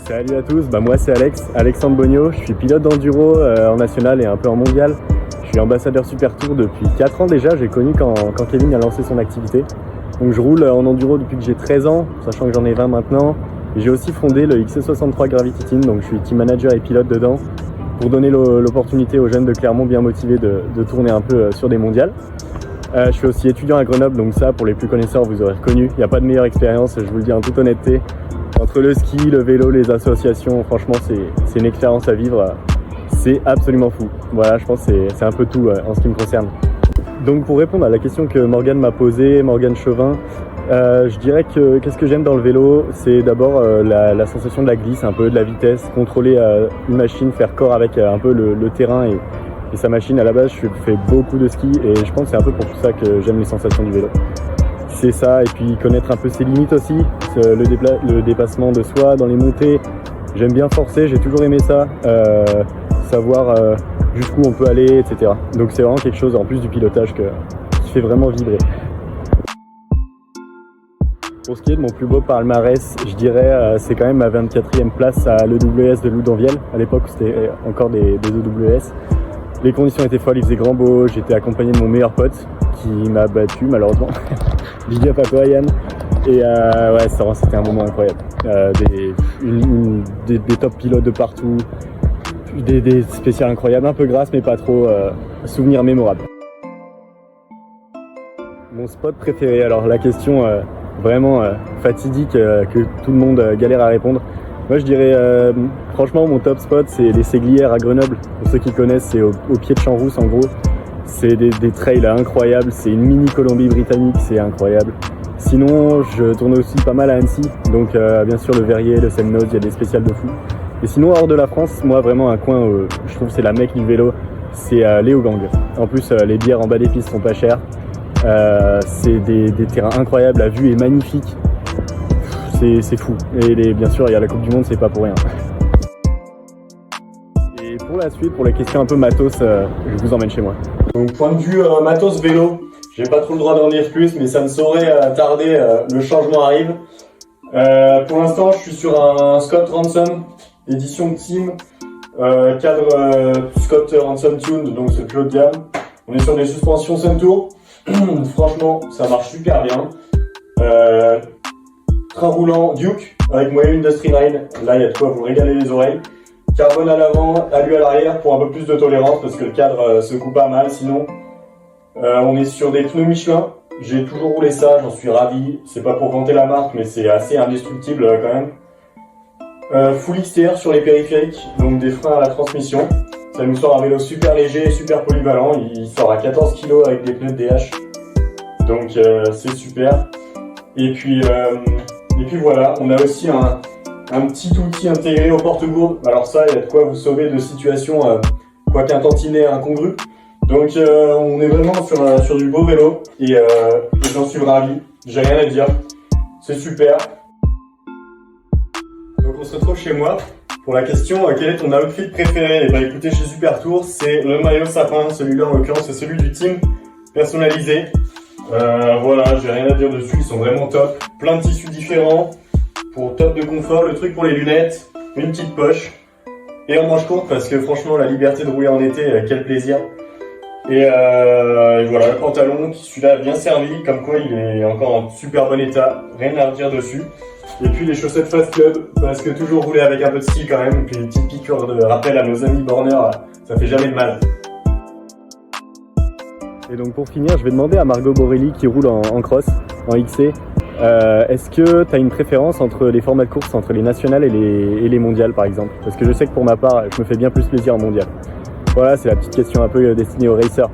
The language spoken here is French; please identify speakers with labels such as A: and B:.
A: Salut à tous, moi c'est Alexandre Bogno, je suis pilote d'enduro en national et un peu en mondial. Je suis ambassadeur Super Tour depuis 4 ans déjà, j'ai connu quand Kevin a lancé son activité. Donc je roule en enduro depuis que j'ai 13 ans, sachant que j'en ai 20 maintenant. Et j'ai aussi fondé le XC63 Gravity Team, donc je suis team manager et pilote dedans, pour donner l'opportunité aux jeunes de Clermont bien motivés de tourner un peu sur des mondiales. Je suis aussi étudiant à Grenoble, donc ça pour les plus connaisseurs vous aurez reconnu, il n'y a pas de meilleure expérience, je vous le dis en toute honnêteté. Entre le ski, le vélo, les associations, franchement c'est une expérience à vivre, c'est absolument fou. Voilà, je pense que c'est un peu tout en ce qui me concerne. Donc pour répondre à la question que Morgane m'a posée, Morgane Chauvin, je dirais que qu'est-ce que j'aime dans le vélo, c'est d'abord la sensation de la glisse, un peu de la vitesse, contrôler une machine, faire corps avec un peu le terrain et sa machine. À la base, je fais beaucoup de ski et je pense que c'est un peu pour tout ça que j'aime les sensations du vélo. C'est ça, et puis connaître un peu ses limites aussi, le dépassement de soi dans les montées. J'aime bien forcer, j'ai toujours aimé ça, savoir jusqu'où on peut aller, etc. Donc c'est vraiment quelque chose en plus du pilotage qui fait vraiment vibrer. Pour ce qui est de mon plus beau palmarès, je dirais c'est quand même ma 24e place à l'EWS de Loudanvielle. À l'époque c'était encore des EWS. Les conditions étaient folles, il faisait grand beau, j'étais accompagné de mon meilleur pote qui m'a battu malheureusement. Big up à toi Yann. Et ouais, c'était un moment incroyable. Des top pilotes de partout, des spéciales incroyables, un peu grasses mais pas trop, souvenirs mémorables. Mon spot préféré, alors la question vraiment fatidique que tout le monde galère à répondre. Moi je dirais franchement mon top spot c'est les Séglières à Grenoble. Pour ceux qui connaissent, c'est au pied de Champs-Rousse en gros. C'est des trails incroyables, c'est une mini Colombie-Britannique, c'est incroyable. Sinon je tourne aussi pas mal à Annecy, donc bien sûr le Verrier, le Semnoz, il y a des spéciales de fou. Et sinon hors de la France, moi vraiment un coin où je trouve c'est la mecque du vélo, c'est Léogang. En plus les bières en bas des pistes sont pas chères, c'est des terrains incroyables, la vue est magnifique. C'est fou. Et bien sûr, il y a la Coupe du Monde, c'est pas pour rien. Et pour la suite, pour les questions un peu matos, je vous emmène chez moi. Donc, point de vue matos vélo, j'ai pas trop le droit d'en dire plus, mais ça ne saurait tarder, le changement arrive. Pour l'instant, je suis sur un Scott Ransom, édition Team, cadre Scott Ransom Tuned, donc c'est le plus haut de gamme. On est sur des suspensions Suntour. Franchement, ça marche super bien. Train roulant Duke avec moyenne Industry Line, là il y a de quoi vous régaler les oreilles. Carbone à l'avant, alu à l'arrière pour un peu plus de tolérance parce que le cadre secoue pas mal sinon. On est sur des pneus Michelin, j'ai toujours roulé ça, j'en suis ravi. C'est pas pour vanter la marque mais c'est assez indestructible quand même. Full XTR sur les périphériques, donc des freins à la transmission. Ça nous sort un vélo super léger et super polyvalent, il sort à 14 kg avec des pneus de DH. Donc c'est super. Et puis voilà, on a aussi un petit outil intégré au porte-gourde. Alors ça, il y a de quoi vous sauver de situations, quoique un tantinet incongru. Donc on est vraiment sur du beau vélo et j'en suis ravi. J'ai rien à dire, c'est super. Donc on se retrouve chez moi pour la question quel est ton outfit préféré. Et écoutez, chez Super Tour, c'est le maillot sapin. Celui-là en l'occurrence, c'est celui du team personnalisé. Voilà, j'ai rien à dire dessus, ils sont vraiment top. Plein de tissus différents pour top de confort, le truc pour les lunettes, une petite poche et en manche courte parce que franchement la liberté de rouler en été, quel plaisir. Et voilà, le pantalon qui celui-là bien servi, comme quoi il est encore en super bon état, rien à redire dessus. Et puis les chaussettes Fast Club parce que toujours rouler avec un peu de style quand même, et puis une petite piqûre de rappel à nos amis borneurs, ça fait jamais de mal. Et donc pour finir, je vais demander à Margot Borelli qui roule en cross, en XC, est-ce que tu as une préférence entre les formats de course, entre les nationales et les mondiales par exemple? Parce que je sais que pour ma part, je me fais bien plus plaisir en mondial. Voilà, c'est la petite question un peu destinée aux racers.